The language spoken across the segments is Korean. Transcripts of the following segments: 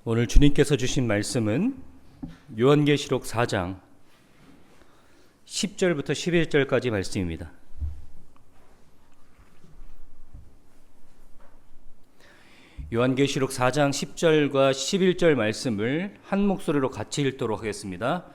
오늘 주님께서 주신 말씀은 요한계시록 4장 10절부터 11절까지 말씀입니다. 요한계시록 4장 10절과 11절 말씀을 한 목소리로 같이 읽도록 하겠습니다.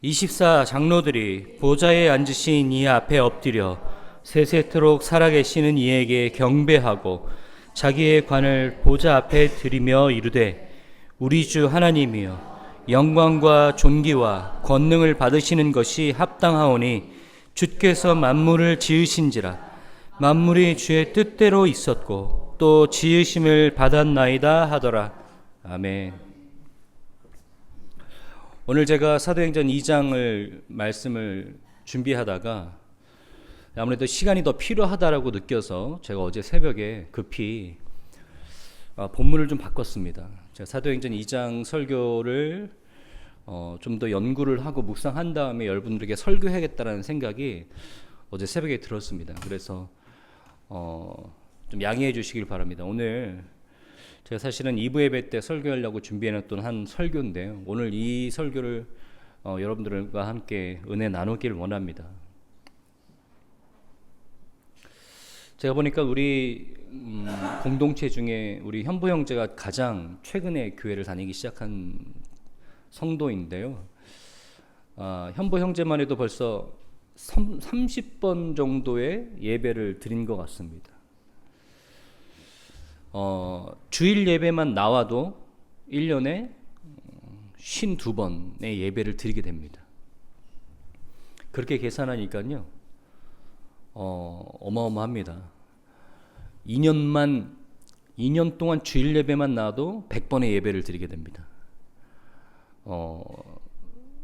24 장로들이 보좌에 앉으신 이 앞에 엎드려 세세토록 살아계시는 이에게 경배하고 자기의 관을 보좌 앞에 드리며 이르되 우리 주 하나님이여 영광과 존귀와 권능을 받으시는 것이 합당하오니 주께서 만물을 지으신지라 만물이 주의 뜻대로 있었고 또 지으심을 받았나이다 하더라. 아멘. 오늘 제가 사도행전 2장을 말씀을 준비하다가 아무래도 시간이 더 필요하다라고 느껴서 제가 어제 새벽에 급히 본문을 좀 바꿨습니다. 제가 사도행전 2장 설교를 좀 더 연구를 하고 묵상한 다음에 여러분들에게 설교해야겠다라는 생각이 어제 새벽에 들었습니다. 그래서 좀 양해해 주시길 바랍니다. 오늘 제가 사실은 2부 예배 때 설교하려고 준비해놨던 한 설교인데요. 오늘 이 설교를 여러분들과 함께 은혜 나누기를 원합니다. 제가 보니까 우리 공동체 중에 우리 현보 형제가 가장 최근에 교회를 다니기 시작한 성도인데요. 현보 형제만 해도 벌써 30번 정도의 예배를 드린 것 같습니다. 주일 예배만 나와도 1년에 52번의 예배를 드리게 됩니다. 그렇게 계산하니까요. 어마어마합니다. 2년 동안 주일 예배만 나와도 100번의 예배를 드리게 됩니다.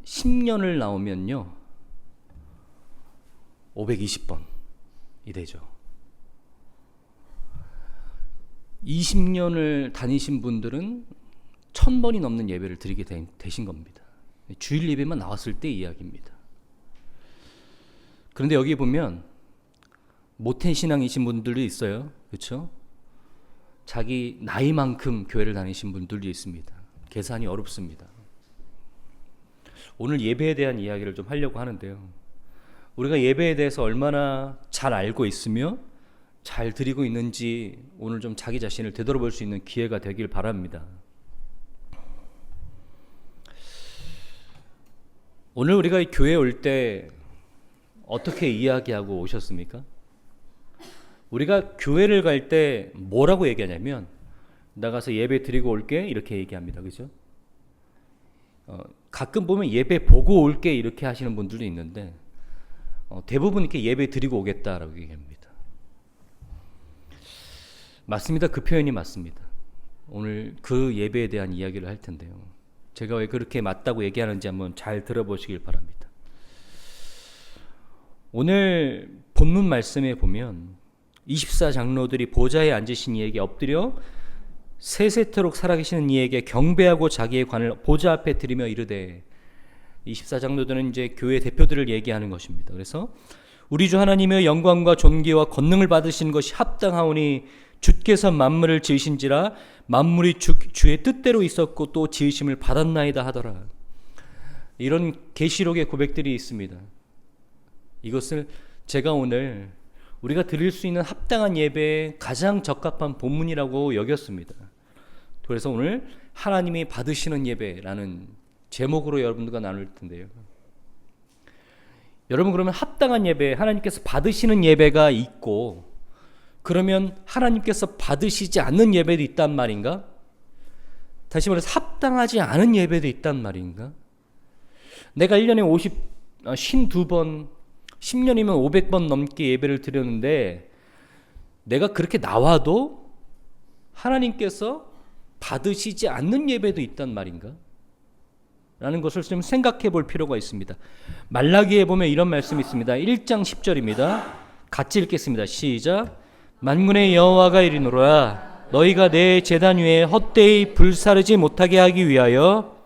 10년을 나오면요 520번이 되죠. 20년을 다니신 분들은 1000번이 넘는 예배를 드리게 되신 겁니다. 주일 예배만 나왔을 때 이야기입니다. 그런데 여기 보면 모태 신앙이신 분들도 있어요. 그렇죠? 자기 나이만큼 교회를 다니신 분들도 있습니다. 계산이 어렵습니다. 오늘 예배에 대한 이야기를 좀 하려고 하는데요. 우리가 예배에 대해서 얼마나 잘 알고 있으며 잘 드리고 있는지 오늘 좀 자기 자신을 되돌아볼 수 있는 기회가 되길 바랍니다. 오늘 우리가 교회에 올 때 어떻게 이야기하고 오셨습니까? 우리가 교회를 갈 때 뭐라고 얘기하냐면 나가서 예배 드리고 올게 이렇게 얘기합니다. 그죠? 가끔 보면 예배 보고 올게 이렇게 하시는 분들도 있는데 대부분 이렇게 예배 드리고 오겠다라고 얘기합니다. 맞습니다. 그 표현이 맞습니다. 오늘 그 예배에 대한 이야기를 할 텐데요. 제가 왜 그렇게 맞다고 얘기하는지 한번 잘 들어보시길 바랍니다. 오늘 본문 말씀에 보면 24 장로들이 보좌에 앉으신 이에게 엎드려 세세토록 살아계시는 이에게 경배하고 자기의 관을 보좌 앞에 드리며 이르되 24 장로들은 이제 교회 대표들을 얘기하는 것입니다. 그래서 우리 주 하나님의 영광과 존귀와 권능을 받으신 것이 합당하오니 주께서 만물을 지으신지라 만물이 주의 뜻대로 있었고 또 지으심을 받았나이다 하더라. 이런 계시록의 고백들이 있습니다. 이것을 제가 오늘 우리가 드릴 수 있는 합당한 예배에 가장 적합한 본문이라고 여겼습니다. 그래서 오늘 하나님이 받으시는 예배라는 제목으로 여러분들과 나눌 텐데요. 여러분 그러면 합당한 예배, 하나님께서 받으시는 예배가 있고 그러면 하나님께서 받으시지 않는 예배도 있단 말인가? 다시 말해서 합당하지 않은 예배도 있단 말인가? 내가 1년에 52번 10년이면 500번 넘게 예배를 드렸는데 내가 그렇게 나와도 하나님께서 받으시지 않는 예배도 있단 말인가? 라는 것을 좀 생각해 볼 필요가 있습니다. 말라기에 보면 이런 말씀이 있습니다. 1장 10절입니다. 같이 읽겠습니다. 시작. 만군의 여호와가 이르노라 너희가 내 제단 위에 헛되이 불사르지 못하게 하기 위하여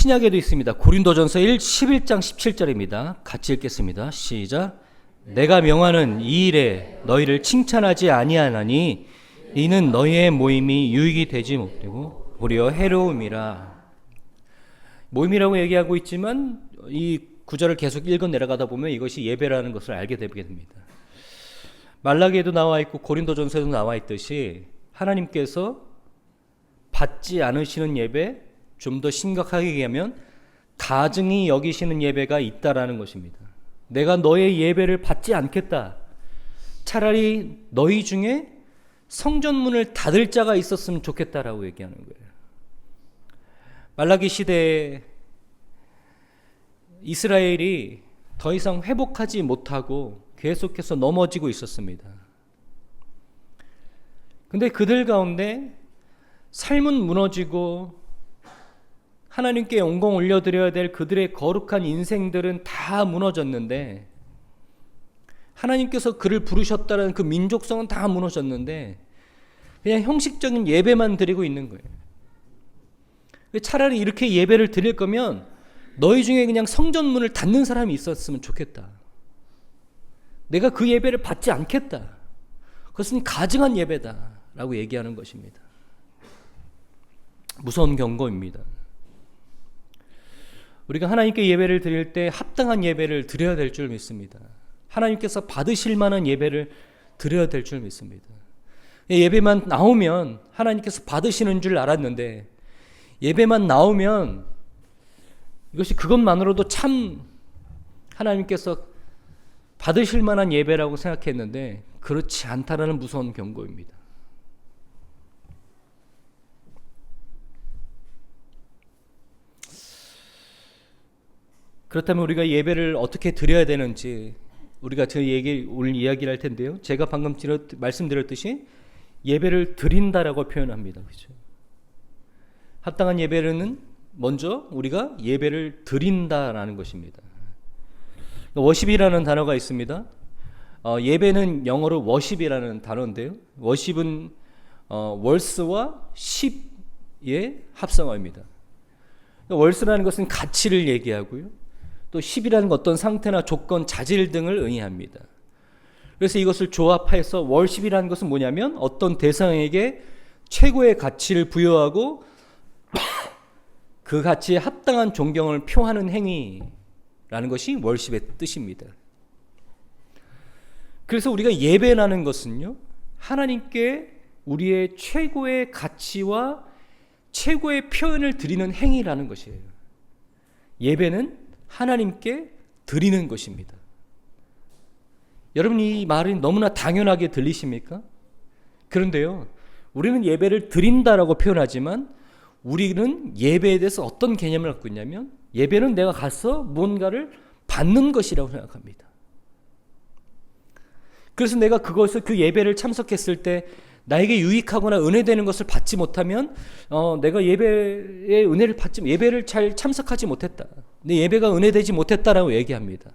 신약에도 있습니다. 고린도전서 11장 17절입니다. 같이 읽겠습니다. 시작. 내가 명하는 이 일에 너희를 칭찬하지 아니하나니 이는 너희의 모임이 유익이 되지 못되고 오히려 해로움이라. 모임이라고 얘기하고 있지만 이 구절을 계속 읽어 내려가다 보면 이것이 예배라는 것을 알게 되게 됩니다. 말라기에도 나와 있고 고린도전서에도 나와 있듯이 하나님께서 받지 않으시는 예배, 좀 더 심각하게 얘기하면 가증히 여기시는 예배가 있다라는 것입니다. 내가 너의 예배를 받지 않겠다. 차라리 너희 중에 성전문을 닫을 자가 있었으면 좋겠다라고 얘기하는 거예요. 말라기 시대에 이스라엘이 더 이상 회복하지 못하고 계속해서 넘어지고 있었습니다. 근데 그들 가운데 삶은 무너지고 하나님께 영광 올려드려야 될 그들의 거룩한 인생들은 다 무너졌는데, 하나님께서 그를 부르셨다는 그 민족성은 다 무너졌는데 그냥 형식적인 예배만 드리고 있는 거예요. 차라리 이렇게 예배를 드릴 거면 너희 중에 그냥 성전 문을 닫는 사람이 있었으면 좋겠다. 내가 그 예배를 받지 않겠다. 그것은 가증한 예배다 라고 얘기하는 것입니다. 무서운 경고입니다. 우리가 하나님께 예배를 드릴 때 합당한 예배를 드려야 될 줄 믿습니다. 하나님께서 받으실 만한 예배를 드려야 될 줄 믿습니다. 예배만 나오면 하나님께서 받으시는 줄 알았는데, 예배만 나오면 이것이 그것만으로도 참 하나님께서 받으실 만한 예배라고 생각했는데 그렇지 않다라는 무서운 경고입니다. 그렇다면 우리가 예배를 어떻게 드려야 되는지 우리가 오늘 이야기를 할 텐데요. 제가 방금 말씀드렸듯이 예배를 드린다라고 표현합니다. 그렇죠? 합당한 예배는 먼저 우리가 예배를 드린다라는 것입니다. 워십이라는 단어가 있습니다. 예배는 영어로 워십이라는 단어인데요. 워십은 월스와 십의 합성어입니다. 월스라는 것은 가치를 얘기하고요. 또 10이라는 어떤 상태나 조건, 자질 등을 의미합니다. 그래서 이것을 조합해서 월십이라는 것은 뭐냐면 어떤 대상에게 최고의 가치를 부여하고 그 가치에 합당한 존경을 표하는 행위라는 것이 월십의 뜻입니다. 그래서 우리가 예배라는 것은요, 하나님께 우리의 최고의 가치와 최고의 표현을 드리는 행위라는 것이에요. 예배는 하나님께 드리는 것입니다. 여러분, 이 말이 너무나 당연하게 들리십니까? 그런데요, 우리는 예배를 드린다라고 표현하지만 우리는 예배에 대해서 어떤 개념을 갖고 있냐면, 예배는 내가 가서 무언가를 받는 것이라고 생각합니다. 그래서 내가 그 예배를 참석했을 때 나에게 유익하거나 은혜되는 것을 받지 못하면 내가 예배의 은혜를 예배를 잘 참석하지 못했다. 내 예배가 은혜되지 못했다라고 얘기합니다.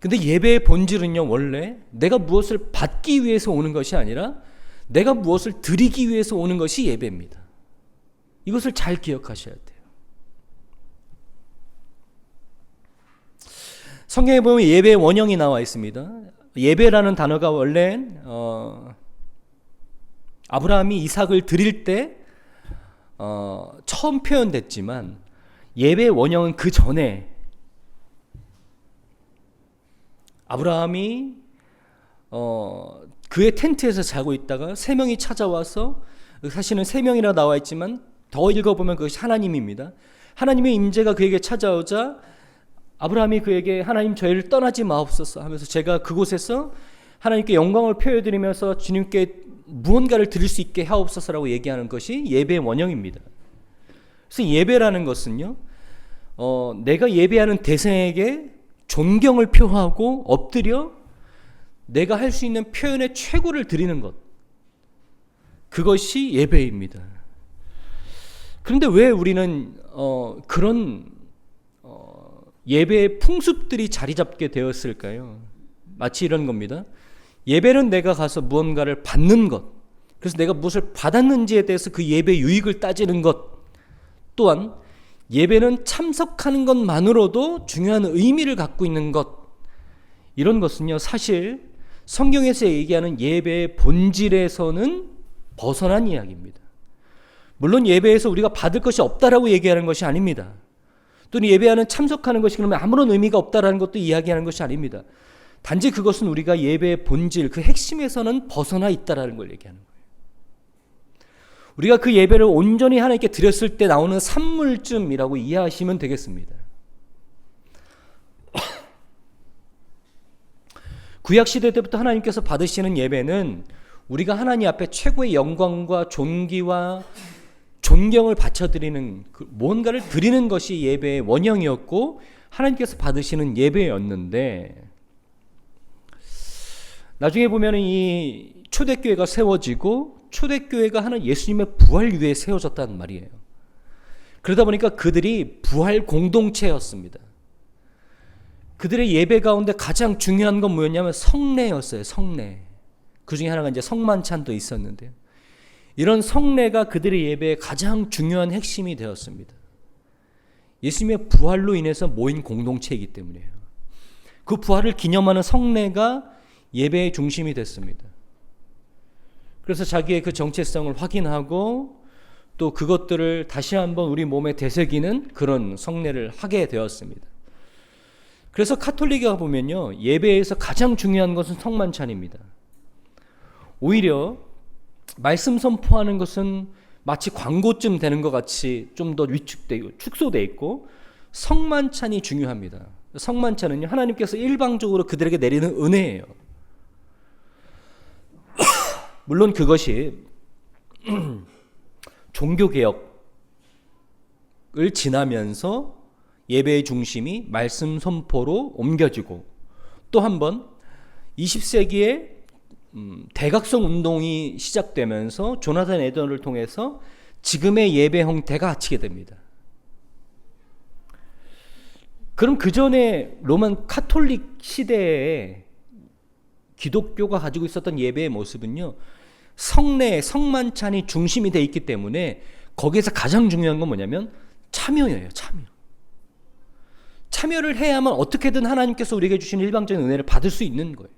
근데 예배의 본질은요, 원래 내가 무엇을 받기 위해서 오는 것이 아니라 내가 무엇을 드리기 위해서 오는 것이 예배입니다. 이것을 잘 기억하셔야 돼요. 성경에 보면 예배의 원형이 나와 있습니다. 예배라는 단어가 원래 아브라함이 이삭을 드릴 때 처음 표현됐지만, 예배의 원형은 그 전에 아브라함이 그의 텐트에서 자고 있다가 세 명이 찾아와서, 사실은 세 명이라 나와 있지만 더 읽어보면 그것이 하나님입니다. 하나님의 임재가 그에게 찾아오자 아브라함이 그에게 하나님 저희를 떠나지 마옵소서 하면서 제가 그곳에서 하나님께 영광을 표해드리면서 주님께 무언가를 드릴 수 있게 하옵소서라고 얘기하는 것이 예배의 원형입니다. 그래서 예배라는 것은요, 내가 예배하는 대상에게 존경을 표하고 엎드려 내가 할 수 있는 표현의 최고를 드리는 것, 그것이 예배입니다. 그런데 왜 우리는 그런 예배의 풍습들이 자리 잡게 되었을까요? 마치 이런 겁니다. 예배는 내가 가서 무언가를 받는 것, 그래서 내가 무엇을 받았는지에 대해서 그 예배의 유익을 따지는 것, 또한 예배는 참석하는 것만으로도 중요한 의미를 갖고 있는 것, 이런 것은요, 사실 성경에서 얘기하는 예배의 본질에서는 벗어난 이야기입니다. 물론 예배에서 우리가 받을 것이 없다라고 얘기하는 것이 아닙니다. 또는 예배하는 참석하는 것이 그러면 아무런 의미가 없다라는 것도 이야기하는 것이 아닙니다. 단지 그것은 우리가 예배의 본질, 그 핵심에서는 벗어나 있다라는 걸 얘기하는 거예요. 우리가 그 예배를 온전히 하나님께 드렸을 때 나오는 산물쯤이라고 이해하시면 되겠습니다. 구약시대 때부터 하나님께서 받으시는 예배는 우리가 하나님 앞에 최고의 영광과 존귀와 존경을 바쳐드리는, 뭔가를 드리는 것이 예배의 원형이었고 하나님께서 받으시는 예배였는데, 나중에 보면 이 초대교회가 세워지고 초대교회가 하는 예수님의 부활 위에 세워졌다는 말이에요. 그러다 보니까 그들이 부활 공동체였습니다. 그들의 예배 가운데 가장 중요한 건 뭐였냐면 성례였어요. 성례. 그 중에 하나가 이제 성만찬도 있었는데요. 이런 성례가 그들의 예배의 가장 중요한 핵심이 되었습니다. 예수님의 부활로 인해서 모인 공동체이기 때문이에요. 그 부활을 기념하는 성례가 예배의 중심이 됐습니다. 그래서 자기의 그 정체성을 확인하고 또 그것들을 다시 한번 우리 몸에 되새기는 그런 성례를 하게 되었습니다. 그래서 카톨릭에 보면요, 예배에서 가장 중요한 것은 성만찬입니다. 오히려 말씀 선포하는 것은 마치 광고쯤 되는 것 같이 좀 더 위축되고 축소되어 있고, 성만찬이 중요합니다. 성만찬은요, 하나님께서 일방적으로 그들에게 내리는 은혜예요. 물론 그것이 종교개혁을 지나면서 예배의 중심이 말씀 선포로 옮겨지고, 또 한 번 20세기에 대각성 운동이 시작되면서 조나단 에던을 통해서 지금의 예배 형태가 갖추게 됩니다. 그럼 그 전에 로만 카톨릭 시대에 기독교가 가지고 있었던 예배의 모습은요, 성례, 성만찬이 중심이 되어 있기 때문에 거기에서 가장 중요한 건 뭐냐면 참여예요. 참여를 해야만 어떻게든 하나님께서 우리에게 주신 일방적인 은혜를 받을 수 있는 거예요.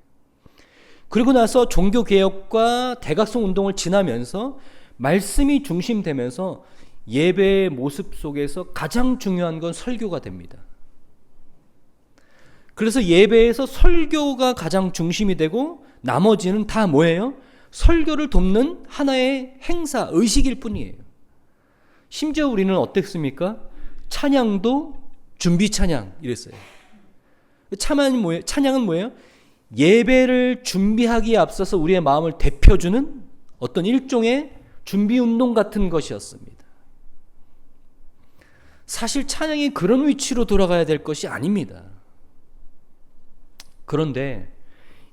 그리고 나서 종교개혁과 대각성 운동을 지나면서 말씀이 중심되면서 예배의 모습 속에서 가장 중요한 건 설교가 됩니다. 그래서 예배에서 설교가 가장 중심이 되고 나머지는 다 뭐예요? 설교를 돕는 하나의 행사, 의식일 뿐이에요. 심지어 우리는 어땠습니까? 찬양도 준비 찬양 이랬어요. 찬양은 뭐예요? 예배를 준비하기에 앞서서 우리의 마음을 데펴주는 어떤 일종의 준비 운동 같은 것이었습니다. 사실 찬양이 그런 위치로 돌아가야 될 것이 아닙니다. 그런데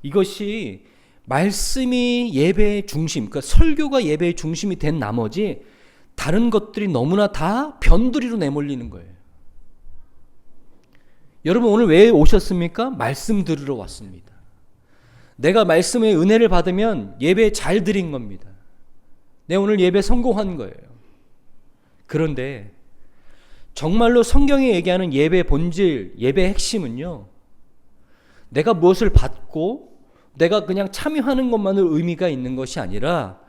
이것이 말씀이 예배의 중심, 그러니까 설교가 예배의 중심이 된 나머지 다른 것들이 너무나 다 변두리로 내몰리는 거예요. 여러분 오늘 왜 오셨습니까? 말씀 들으러 왔습니다. 내가 말씀의 은혜를 받으면 예배 잘 드린 겁니다. 내 오늘 예배 성공한 거예요. 그런데 정말로 성경이 얘기하는 예배 본질, 예배 핵심은요, 내가 무엇을 받고 내가 그냥 참여하는 것만으로 의미가 있는 것이 아니라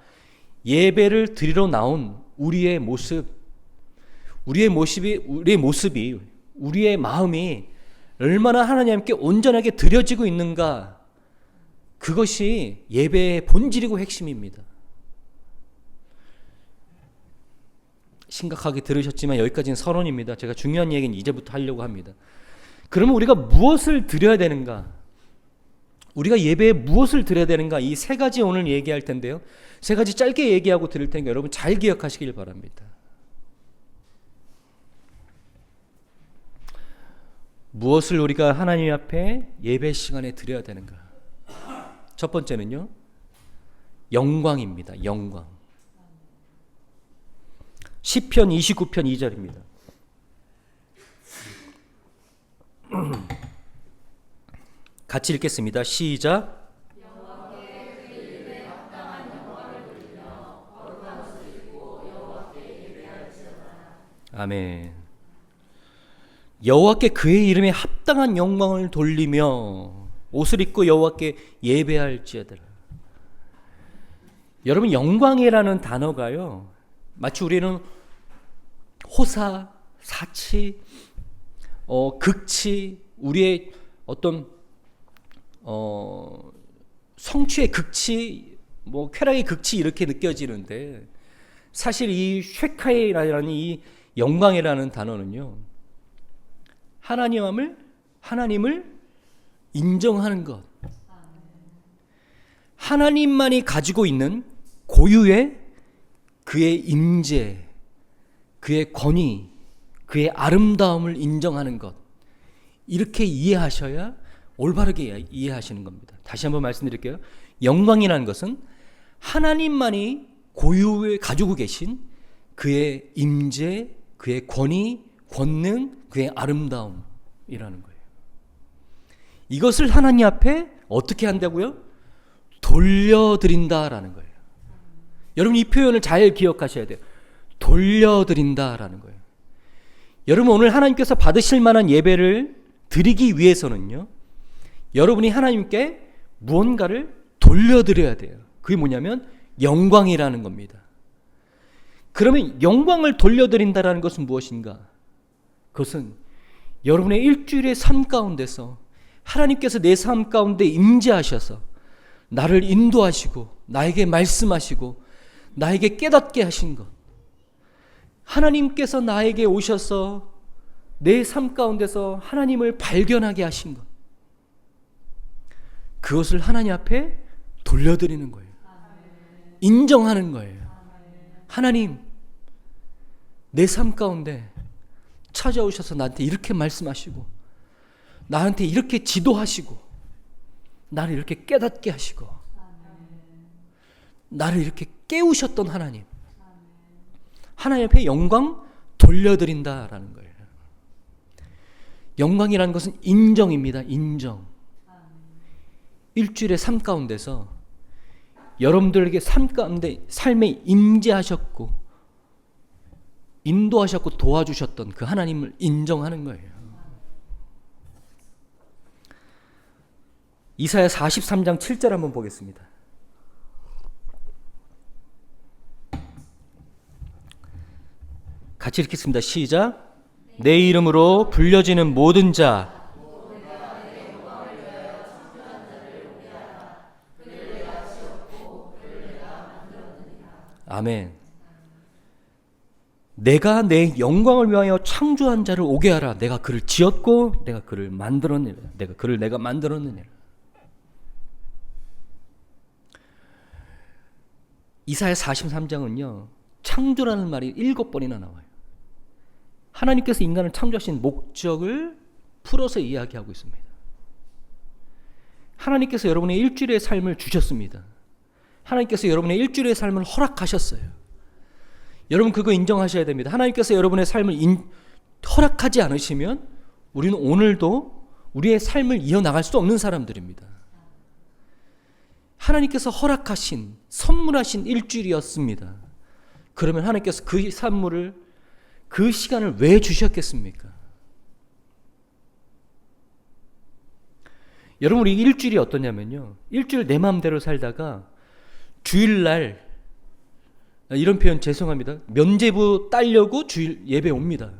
예배를 드리러 나온 우리의 모습이 우리의 마음이 얼마나 하나님께 온전하게 드려지고 있는가, 그것이 예배의 본질이고 핵심입니다. 심각하게 들으셨지만 여기까지는 서론입니다. 제가 중요한 얘기는 이제부터 하려고 합니다. 그러면 우리가 무엇을 드려야 되는가? 우리가 예배에 무엇을 드려야 되는가? 이 세 가지 오늘 얘기할 텐데요. 세 가지 짧게 얘기하고 드릴 테니까 여러분 잘 기억하시길 바랍니다. 무엇을 우리가 하나님 앞에 예배 시간에 드려야 되는가? 첫 번째는요, 영광입니다. 영광. 시편 29편 2절입니다. 같이 읽겠습니다. 시작. 아멘. 여호와께 그의 이름에 합당한 영광을 돌리며 옷을 입고 여호와께 예배할지어다. 여러분, 영광이라는 단어가요, 마치 우리는 호사, 사치, 극치, 우리의 어떤 성취의 극치, 쾌락의 극치 이렇게 느껴지는데, 사실 이 쉐카이라는 이 영광이라는 단어는요, 하나님을 인정하는 것, 하나님만이 가지고 있는 고유의 그의 임재, 그의 권위, 그의 아름다움을 인정하는 것, 이렇게 이해하셔야 올바르게 이해하시는 겁니다. 다시 한번 말씀드릴게요. 영광이라는 것은 하나님만이 고유에 가지고 계신 그의 임재, 그의 권위, 권능, 그의 아름다움이라는 거예요. 이것을 하나님 앞에 어떻게 한다고요? 돌려드린다라는 거예요. 여러분, 이 표현을 잘 기억하셔야 돼요. 돌려드린다라는 거예요. 여러분, 오늘 하나님께서 받으실 만한 예배를 드리기 위해서는요, 여러분이 하나님께 무언가를 돌려드려야 돼요. 그게 뭐냐면 영광이라는 겁니다. 그러면 영광을 돌려드린다라는 것은 무엇인가? 그것은 여러분의 일주일의 삶 가운데서 하나님께서 내 삶 가운데 임재하셔서 나를 인도하시고 나에게 말씀하시고 나에게 깨닫게 하신 것, 하나님께서 나에게 오셔서 내 삶 가운데서 하나님을 발견하게 하신 것, 그것을 하나님 앞에 돌려드리는 거예요. 인정하는 거예요. 하나님, 내 삶 가운데 찾아오셔서 나한테 이렇게 말씀하시고 나한테 이렇게 지도하시고 나를 이렇게 깨닫게 하시고 나를 이렇게 깨우셨던 하나님, 하나님 앞에 영광 돌려드린다라는 거예요. 영광이라는 것은 인정입니다. 인정. 일주일의 삶 가운데서 여러분들에게 삶 가운데 삶에 임재하셨고 인도하셨고 도와주셨던 그 하나님을 인정하는 거예요. 이사야 43장 7절 한번 보겠습니다. 같이 읽겠습니다. 시작. 내 이름으로 불려지는 모든 자, 아멘. 내가 내 영광을 위하여 창조한 자를 오게 하라. 내가 그를 지었고 내가 그를 만들었느니라. 내가 만들었느니라. 이사야 43장은요, 창조라는 말이 7번이나 나와요. 하나님께서 인간을 창조하신 목적을 풀어서 이야기하고 있습니다. 하나님께서 여러분의 일주일의 삶을 주셨습니다. 하나님께서 여러분의 일주일의 삶을 허락하셨어요. 여러분, 그거 인정하셔야 됩니다. 하나님께서 여러분의 삶을 허락하지 않으시면 우리는 오늘도 우리의 삶을 이어나갈 수 없는 사람들입니다. 하나님께서 허락하신, 선물하신 일주일이었습니다. 그러면 하나님께서 그 선물을, 그 시간을 왜 주셨겠습니까? 여러분, 우리 일주일이 어떠냐면요, 일주일 내 마음대로 살다가 주일날, 이런 표현 죄송합니다, 면죄부 따려고 주일 예배 옵니다.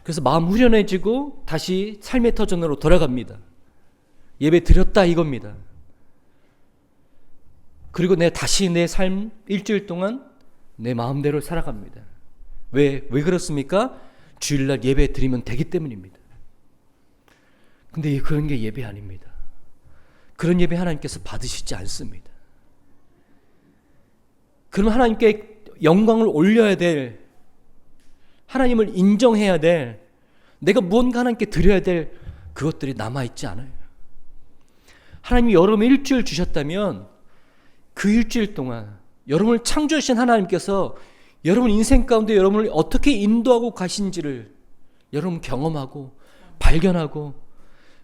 그래서 마음 후련해지고 다시 삶의 터전으로 돌아갑니다. 예배 드렸다 이겁니다. 그리고 다시 내 삶 일주일 동안 내 마음대로 살아갑니다. 왜 그렇습니까? 주일날 예배 드리면 되기 때문입니다. 근데 그런 게 예배 아닙니다. 그런 예배 하나님께서 받으시지 않습니다. 그러면 하나님께 영광을 올려야 될, 하나님을 인정해야 될, 내가 무언가 하나님께 드려야 될 그것들이 남아있지 않아요. 하나님이 여러분 일주일 주셨다면 그 일주일 동안 여러분을 창조하신 하나님께서 여러분 인생 가운데 여러분을 어떻게 인도하고 가신지를 여러분 경험하고 발견하고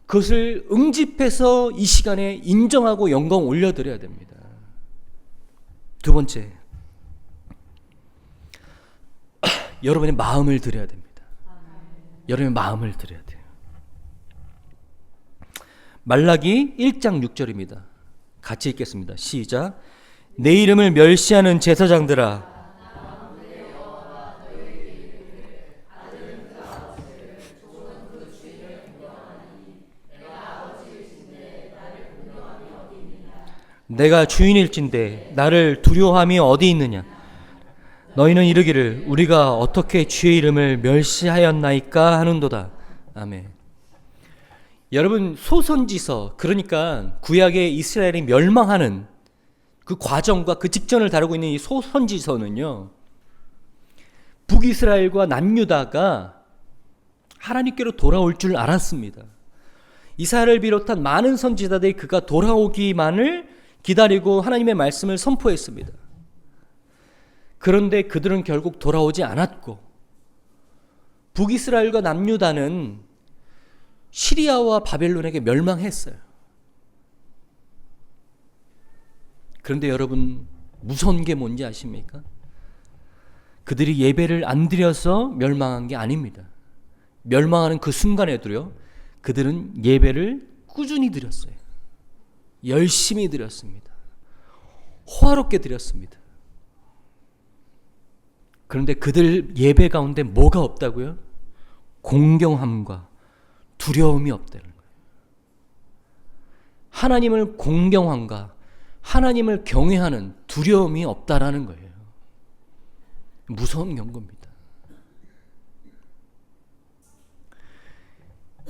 그것을 응집해서 이 시간에 인정하고 영광 올려드려야 됩니다. 두 번째, 여러분의 마음을 드려야 됩니다. 여러분의 마음을 드려야 돼요. 말라기 1장 6절입니다. 같이 읽겠습니다. 시작. 내 이름을 멸시하는 제사장들아, 내가 주인일진데 나를 두려워함이 어디 있느냐. 너희는 이르기를 우리가 어떻게 주의 이름을 멸시하였나이까 하는도다. 아멘. 여러분, 소선지서, 그러니까 구약의 이스라엘이 멸망하는 그 과정과 그 직전을 다루고 있는 이 소선지서는요, 북이스라엘과 남유다가 하나님께로 돌아올 줄 알았습니다. 이사야를 비롯한 많은 선지자들이 그가 돌아오기만을 기다리고 하나님의 말씀을 선포했습니다. 그런데 그들은 결국 돌아오지 않았고, 북이스라엘과 남유다는 시리아와 바벨론에게 멸망했어요. 그런데 여러분, 무서운 게 뭔지 아십니까? 그들이 예배를 안 드려서 멸망한 게 아닙니다. 멸망하는 그 순간에도요, 그들은 예배를 꾸준히 드렸어요. 열심히 드렸습니다. 호화롭게 드렸습니다. 그런데 그들 예배 가운데 뭐가 없다고요? 공경함과 두려움이 없다는 거예요. 하나님을 공경함과 하나님을 경외하는 두려움이 없다라는 거예요. 무서운 경고입니다.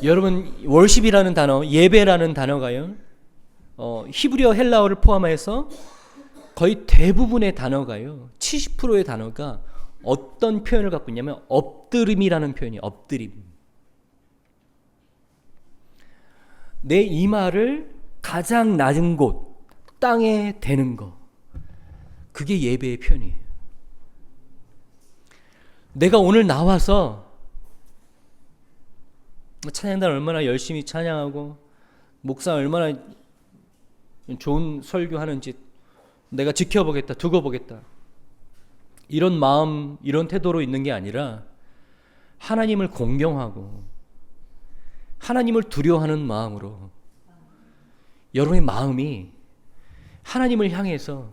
여러분, 월십이라는 단어, 예배라는 단어가요, 히브리어 헬라어를 포함해서 거의 대부분의 단어가요, 70%의 단어가 어떤 표현을 갖고 있냐면 엎드림이라는 표현이에요. 엎드림. 내 이마를 가장 낮은 곳, 땅에 대는 거, 그게 예배의 표현이에요. 내가 오늘 나와서 찬양단 얼마나 열심히 찬양하고 목사 얼마나 좋은 설교하는지 내가 지켜보겠다, 두고 보겠다, 이런 마음, 이런 태도로 있는 게 아니라 하나님을 공경하고 하나님을 두려워하는 마음으로, 여러분의 마음이 하나님을 향해서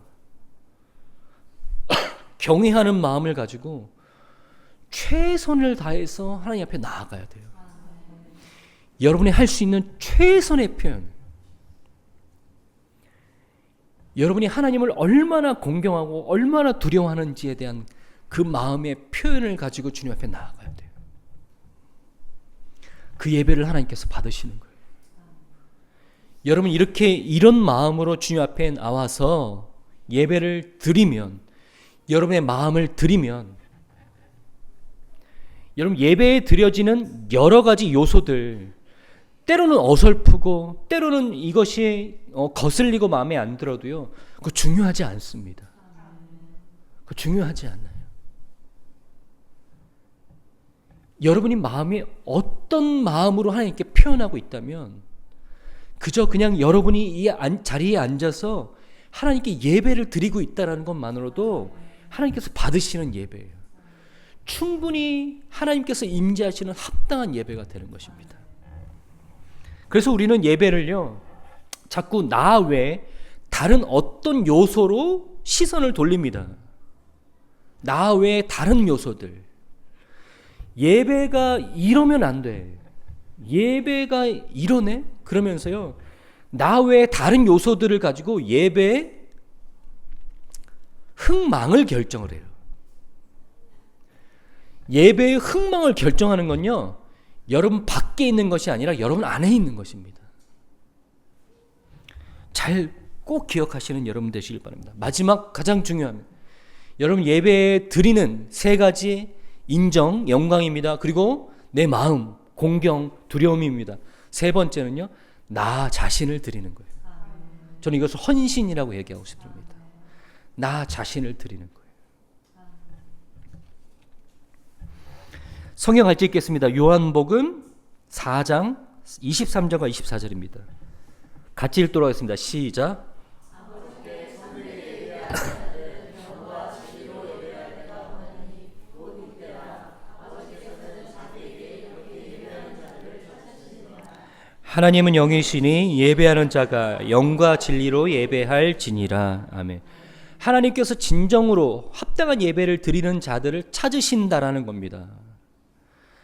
경외하는 마음을 가지고 최선을 다해서 하나님 앞에 나아가야 돼요. 여러분이 할 수 있는 최선의 표현, 여러분이 하나님을 얼마나 공경하고 얼마나 두려워하는지에 대한 그 마음의 표현을 가지고 주님 앞에 나아가야 돼요. 그 예배를 하나님께서 받으시는 거예요. 여러분, 이렇게 이런 마음으로 주님 앞에 나와서 예배를 드리면, 여러분의 마음을 드리면, 여러분, 예배에 드려지는 여러 가지 요소들, 때로는 어설프고 때로는 이것이 거슬리고 마음에 안 들어도요, 그거 중요하지 않습니다. 그거 중요하지 않아요. 여러분이 마음이 어떤 마음으로 하나님께 표현하고 있다면 그저 그냥 여러분이 이 자리에 앉아서 하나님께 예배를 드리고 있다는 것만으로도 하나님께서 받으시는 예배예요. 충분히 하나님께서 임재하시는 합당한 예배가 되는 것입니다. 그래서 우리는 예배를요, 자꾸 나 외에 다른 어떤 요소로 시선을 돌립니다. 나 외에 다른 요소들. 예배가 이러면 안 돼. 예배가 이러네? 그러면서요, 나 외에 다른 요소들을 가지고 예배의 흥망을 결정을 해요. 예배의 흥망을 결정하는 건요, 여러분 밖에 있는 것이 아니라 여러분 안에 있는 것입니다. 잘 꼭 기억하시는 여러분 되시길 바랍니다. 마지막 가장 중요합니다. 여러분, 예배에 드리는 세 가지 인정, 영광입니다. 그리고 내 마음, 공경, 두려움입니다. 세 번째는요, 나 자신을 드리는 거예요. 저는 이것을 헌신이라고 얘기하고 싶습니다. 나 자신을 드리는 거예요. 성경 같이 읽겠습니다. 요한복음 4장 23절과 24절입니다. 같이 읽도록 하겠습니다. 시작. 하나님은 영이시니 예배하는 자가 영과 진리로 예배할지니라. 아멘. 하나님께서 진정으로 합당한 예배를 드리는 자들을 찾으신다라는 겁니다.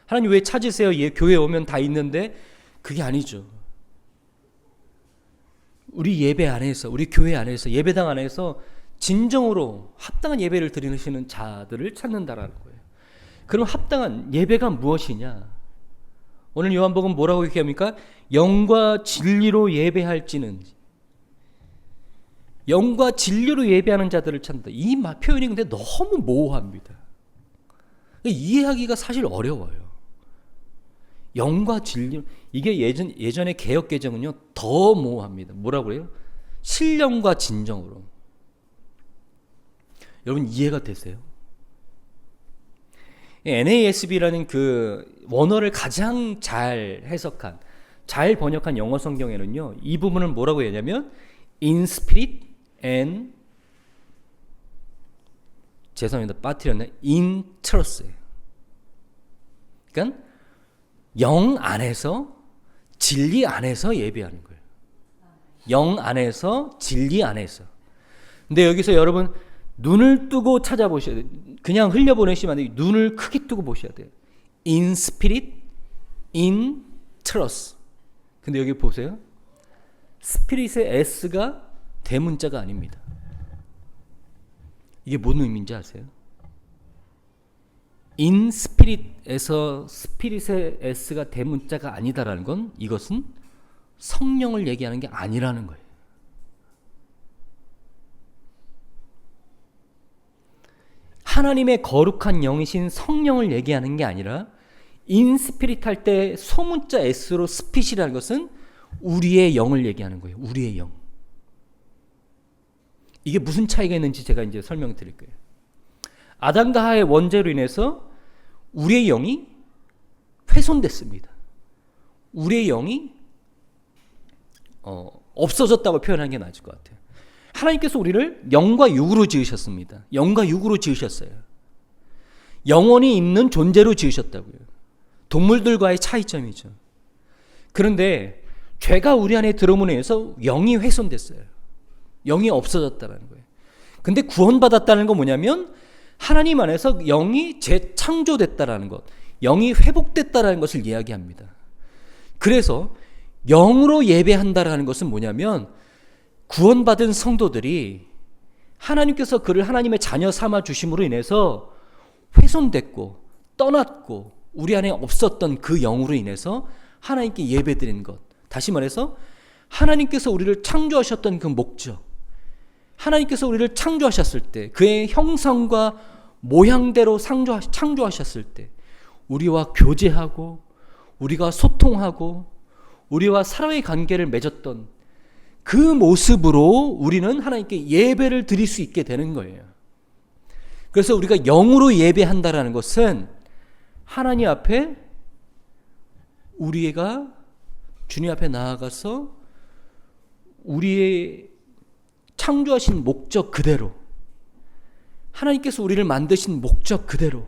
하나님 왜 찾으세요? 교회 오면 다 있는데. 그게 아니죠. 우리 예배 안에서, 우리 교회 안에서, 예배당 안에서 진정으로 합당한 예배를 드리시는 자들을 찾는다라는 거예요. 그럼 합당한 예배가 무엇이냐? 오늘 요한복음 뭐라고 얘기합니까? 영과 진리로 예배할지는. 영과 진리로 예배하는 자들을 찾는다. 이 표현이 근데 너무 모호합니다. 이해하기가 사실 어려워요. 영과 진리, 이게 예전의 개역 개정은요 더 모호합니다. 뭐라고 그래요? 신령과 진정으로. 여러분 이해가 되세요? NASB라는 그 원어를 가장 잘 해석한, 잘 번역한 영어 성경에는요 이 부분을 뭐라고 했냐면 in spirit and, 죄송합니다, 빠뜨렸네, in trust예요. 그러니까 영 안에서, 진리 안에서 예배하는 거예요. 영 안에서, 진리 안에서. 근데 여기서 여러분 눈을 뜨고 찾아보셔야 돼요. 그냥 흘려보내시면 안 돼요. 눈을 크게 뜨고 보셔야 돼요. In spirit, in trust. 근데 여기 보세요. 스피릿의 S가 대문자가 아닙니다. 이게 뭔 의미인지 아세요? in spirit에서 스피릿의 S가 대문자가 아니다라는 건, 이것은 성령을 얘기하는 게 아니라는 거예요. 하나님의 거룩한 영이신 성령을 얘기하는 게 아니라, in spirit 할 때 소문자 S로 스핏이라는 것은 우리의 영을 얘기하는 거예요. 우리의 영. 이게 무슨 차이가 있는지 제가 이제 설명드릴 거예요. 아담과 하와의 원죄로 인해서 우리의 영이 훼손됐습니다. 우리의 영이 없어졌다고 표현하는 게 맞을 것 같아요. 하나님께서 우리를 영과 육으로 지으셨습니다. 영과 육으로 지으셨어요. 영혼이 있는 존재로 지으셨다고요. 동물들과의 차이점이죠. 그런데 죄가 우리 안에 들어옴으로 인해서 영이 훼손됐어요. 영이 없어졌다는 거예요. 근데 구원받았다는 건 뭐냐면 하나님 안에서 영이 재창조됐다라는 것, 영이 회복됐다라는 것을 이야기합니다. 그래서 영으로 예배한다라는 것은 뭐냐면 구원받은 성도들이 하나님께서 그를 하나님의 자녀 삼아 주심으로 인해서 훼손됐고 떠났고 우리 안에 없었던 그 영으로 인해서 하나님께 예배드리는 것. 다시 말해서 하나님께서 우리를 창조하셨던 그 목적, 하나님께서 우리를 창조하셨을 때, 그의 형상과 모양대로 창조하셨을 때 우리와 교제하고 우리가 소통하고 우리와 사랑의 관계를 맺었던 그 모습으로 우리는 하나님께 예배를 드릴 수 있게 되는 거예요. 그래서 우리가 영으로 예배한다라는 것은 하나님 앞에, 우리가 주님 앞에 나아가서 우리의 창조하신 목적 그대로, 하나님께서 우리를 만드신 목적 그대로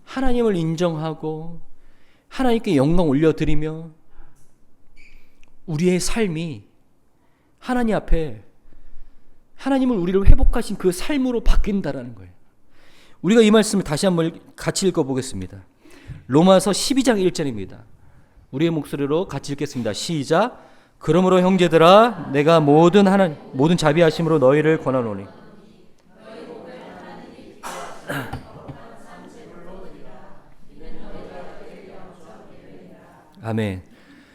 하나님을 인정하고 하나님께 영광 올려드리며 우리의 삶이 하나님 앞에, 하나님을 우리를 회복하신 그 삶으로 바뀐다라는 거예요. 우리가 이 말씀을 다시 한번 같이 읽어보겠습니다. 로마서 12장 1절입니다. 우리의 목소리로 같이 읽겠습니다. 시작. 그러므로 형제들아, 내가 모든 자비하심으로 너희를 권하노니. 아멘.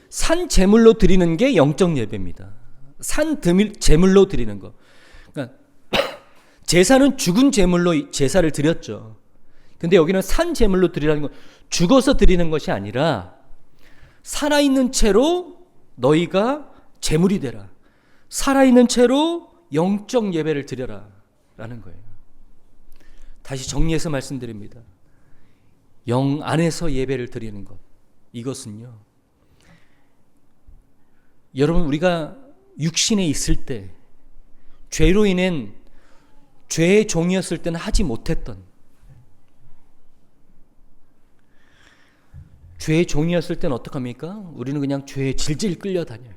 산 제물로 드리는 게 영적 예배입니다. 산 제물로 드리는 거. 그러니까 제사는 죽은 제물로 제사를 드렸죠. 근데 여기는 산 제물로 드리라는 건 죽어서 드리는 것이 아니라 살아있는 채로 너희가 제물이 되라. 살아있는 채로 영적 예배를 드려라 라는 거예요. 다시 정리해서 말씀드립니다. 영 안에서 예배를 드리는 것, 이것은요, 여러분, 우리가 육신에 있을 때, 죄로 인한 죄의 종이었을 때는 하지 못했던, 죄의 종이었을 때는 어떡합니까? 우리는 그냥 죄에 질질 끌려다녀요.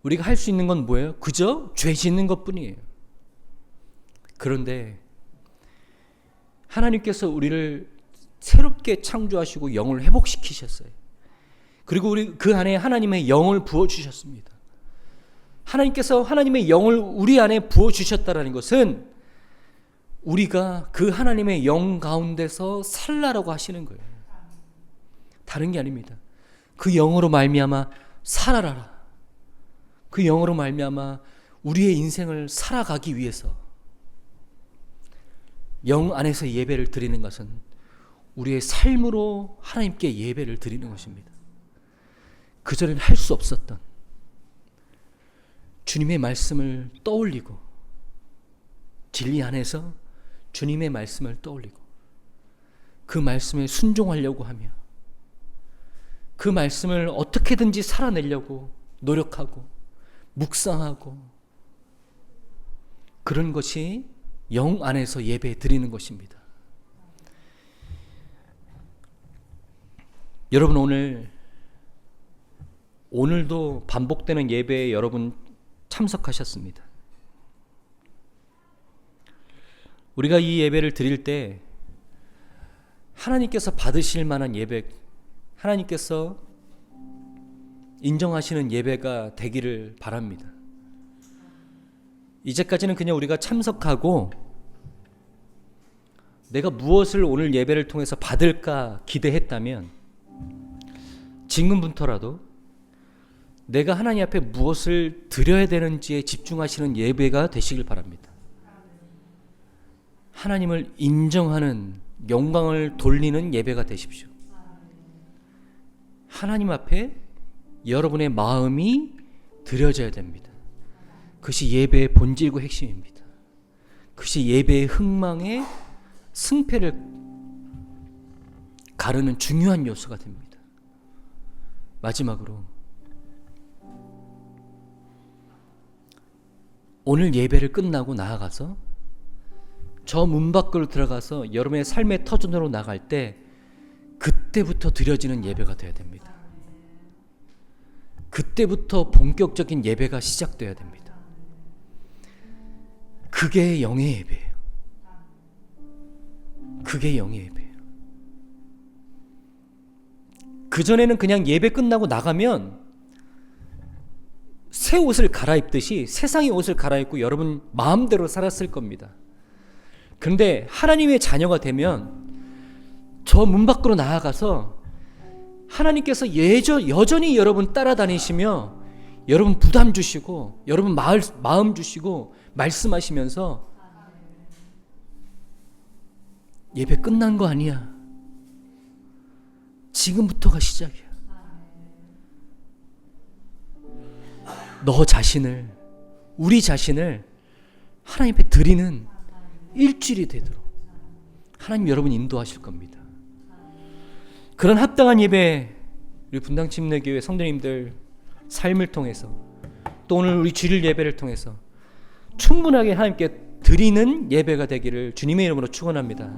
우리가 할 수 있는 건 뭐예요? 그저 죄 짓는 것뿐이에요. 그런데 하나님께서 우리를 새롭게 창조하시고 영을 회복시키셨어요. 그리고 우리 그 안에 하나님의 영을 부어주셨습니다. 하나님께서 하나님의 영을 우리 안에 부어주셨다는 것은 우리가 그 하나님의 영 가운데서 살라라고 하시는 거예요. 다른 게 아닙니다. 그 영으로 말미암아 살아라. 그 영으로 말미암아 우리의 인생을 살아가기 위해서 영 안에서 예배를 드리는 것은 우리의 삶으로 하나님께 예배를 드리는 것입니다. 그전에는 할 수 없었던 주님의 말씀을 떠올리고 진리 안에서 주님의 말씀을 떠올리고 그 말씀에 순종하려고 하며 그 말씀을 어떻게든지 살아내려고 노력하고 묵상하고 그런 것이 영 안에서 예배 드리는 것입니다. 여러분 오늘도 반복되는 예배에 여러분 참석하셨습니다. 우리가 이 예배를 드릴 때 하나님께서 받으실 만한 예배, 하나님께서 인정하시는 예배가 되기를 바랍니다. 이제까지는 그냥 우리가 참석하고 내가 무엇을 오늘 예배를 통해서 받을까 기대했다면 지금부터라도 내가 하나님 앞에 무엇을 드려야 되는지에 집중하시는 예배가 되시길 바랍니다. 하나님을 인정하는 영광을 돌리는 예배가 되십시오. 하나님 앞에 여러분의 마음이 드려져야 됩니다. 그것이 예배의 본질과 핵심입니다. 그것이 예배의 흥망의 승패를 가르는 중요한 요소가 됩니다. 마지막으로 오늘 예배를 끝나고 나아가서 저 문 밖으로 들어가서 여러분의 삶의 터전으로 나갈 때 그때부터 드려지는 예배가 되어야 됩니다. 그때부터 본격적인 예배가 시작되어야 됩니다. 그게 영의 예배예요. 그게 영의 예배예요. 그전에는 그냥 예배 끝나고 나가면 새 옷을 갈아입듯이 세상의 옷을 갈아입고 여러분 마음대로 살았을 겁니다. 그런데 하나님의 자녀가 되면 저 문 밖으로 나아가서 하나님께서 여전히 여러분 따라다니시며 여러분 부담 주시고 여러분 마음 주시고 말씀하시면서 예배 끝난 거 아니야. 지금부터가 시작이야. 너 자신을, 우리 자신을 하나님 앞에 드리는 일주일이 되도록 하나님 여러분 인도하실 겁니다. 그런 합당한 예배, 우리 분당 침례교회 성도님들 삶을 통해서 또 오늘 우리 주일 예배를 통해서 충분하게 하나님께 드리는 예배가 되기를 주님의 이름으로 축원합니다.